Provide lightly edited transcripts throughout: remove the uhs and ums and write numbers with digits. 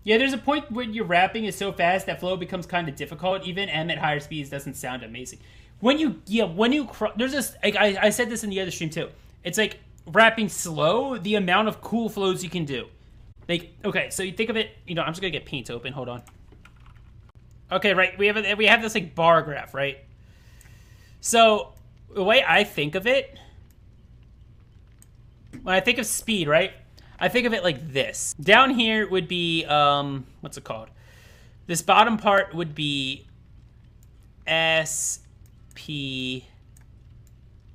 Yeah, there's a point when your rapping is so fast that flow becomes kind of difficult. Even M at higher speeds doesn't sound amazing. There's this. Like, I said this in the other stream too. It's like rapping slow. The amount of cool flows you can do. Like, okay, so you think of it. I'm just gonna get Paint open. Hold on. Okay, right. We have this like bar graph, right? So the way I think of it, when I think of speed, right? I think of it like this. Down here would be what's it called? This bottom part would be S P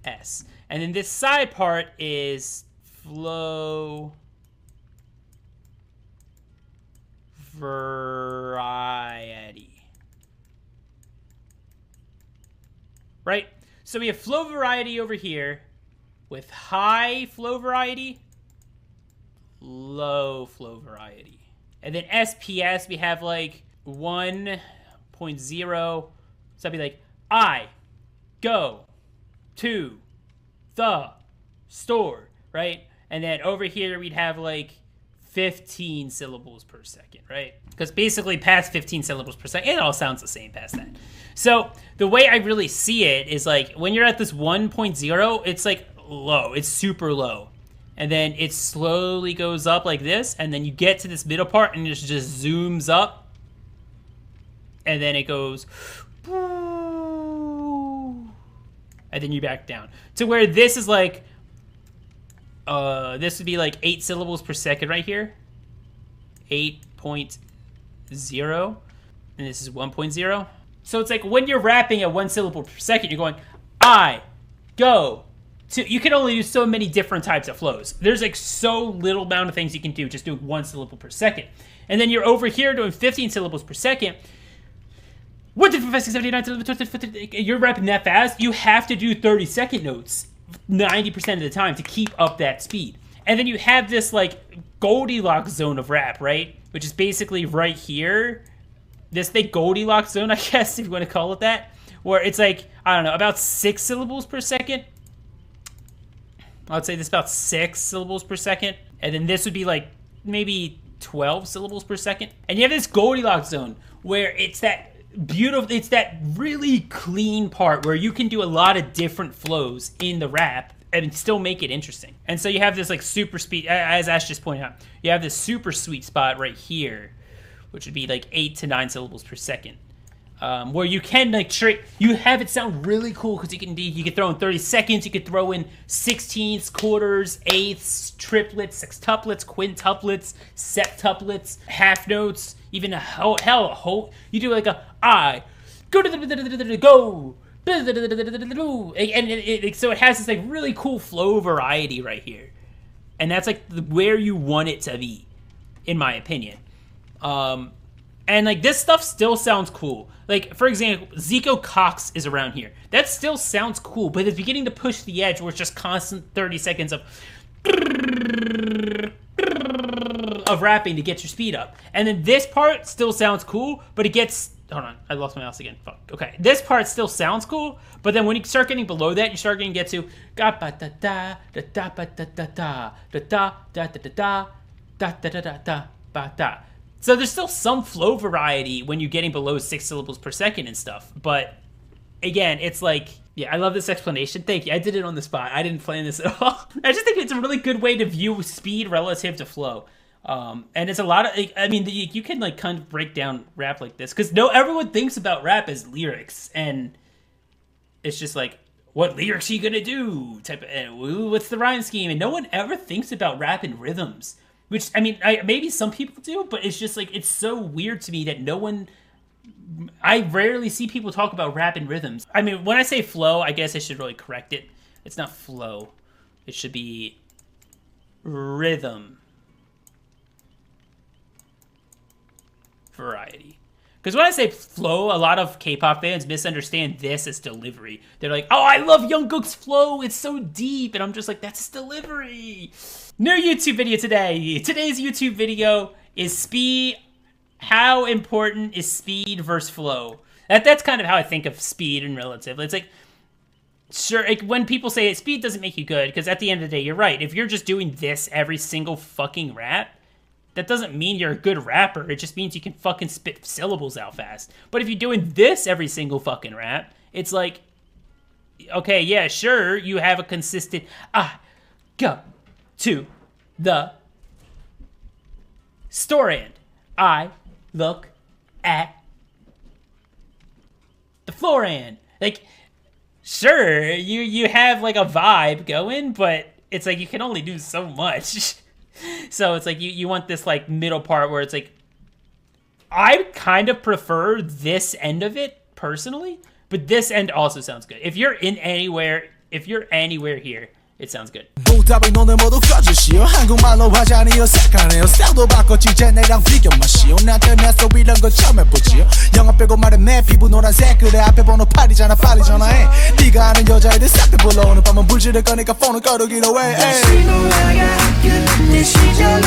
S. And then this side part is flow variety. Right? So we have flow variety over here with high flow variety, low flow variety. And then SPS, we have like 1.0. So that'd be like, I go to the store, right? And then over here, we'd have like 15 syllables per second, right? Because basically past 15 syllables per second, it all sounds the same past that. So the way I really see it is like when you're at this 1.0, it's like low. It's super low. And then it slowly goes up like this. And then you get to this middle part and it just zooms up. And then it goes... And then you back down. To where this is like... this would be like 8 syllables per second right here. 8.0. And this is 1.0. So it's like when you're rapping at 1 syllable per second, you're going, I go to... You can only do so many different types of flows. There's like so little amount of things you can do just doing 1 syllable per second. And then you're over here doing 15 syllables per second. What the 79? You're rapping that fast. You have to do 30-second notes 90% of the time to keep up that speed. And then you have this like Goldilocks zone of rap, right? Which is basically right here. This big Goldilocks zone, I guess, if you want to call it that. Where it's like, I don't know, about 6 syllables per second. I would say this about 6 syllables per second. And then this would be like maybe 12 syllables per second. And you have this Goldilocks zone where it's that beautiful, it's that really clean part where you can do a lot of different flows in the rap and still make it interesting. And so you have this like super speed, as Ash just pointed out, you have this super sweet spot right here, which would be like 8 to 9 syllables per second. Where you can like you have it sound really cool because you can throw in 30 seconds, you could throw in 16ths, quarters, eighths, triplets, sextuplets, quintuplets, septuplets, half notes, even a whole. You do like a I go to the go. And so it has this like really cool flow variety right here, and that's like where you want it to be, in my opinion. And like this stuff still sounds cool. Like for example, Zico Cox is around here. That still sounds cool, but it's beginning to push the edge where it's just constant 30 seconds of rapping to get your speed up. And then this part still sounds cool, but it gets... Hold on, I lost my mouse again. Fuck. Okay, this part still sounds cool, but then when you start getting below that, you start getting to da da da da da da da da da da da da da da da. So there's still some flow variety when you're getting below 6 syllables per second and stuff. But again, it's like, yeah, I love this explanation. Thank you. I did it on the spot. I didn't plan this at all. I just think it's a really good way to view speed relative to flow. And it's a lot of, I mean, you can like kind of break down rap like this because everyone thinks about rap as lyrics, and it's just like, what lyrics are you gonna do? What's the rhyme scheme? And no one ever thinks about rap in rhythms. Which, I mean, maybe some people do, but it's just like, it's so weird to me that I rarely see people talk about rap and rhythms. I mean, when I say flow, I guess I should really correct it. It's not flow. It should be rhythm variety. Because when I say flow, a lot of K-pop fans misunderstand this as delivery. They're like, oh, I love Jungkook's flow. It's so deep. And I'm just like, that's his delivery. New YouTube video today. Today's YouTube video is speed. How important is speed versus flow? That's kind of how I think of speed and relative. It's like, sure, like when people say speed doesn't make you good, because at the end of the day, you're right. If you're just doing this every single fucking rap, that doesn't mean you're a good rapper. It just means you can fucking spit syllables out fast. But if you're doing this every single fucking rap, it's like, okay, yeah, sure, you have a consistent, I go to the store and I look at the floor and, like, sure, you have like a vibe going, but it's like you can only do so much. So it's like you want this like middle part where it's like, I kind of prefer this end of it personally, but this end also sounds good. If you're anywhere here, it sounds good. 보답을 너네 모두 꺼주시오. 한국말로 화자니요 색하네요. 스타일도 바꿨지 이제 내랑 비교 마시오. 나한테 내 소리란 건 처음 해보지요. 영화 빼고 말해 내 피부 노란색 그래 앞에 번호 8이잖아 빨리 전화해. 네가 아는 여자애들 싹 다 불러 오늘 밤은 불지를 거니까 폰을 꺼두기로 해. 다시 노래가 끝내 시절로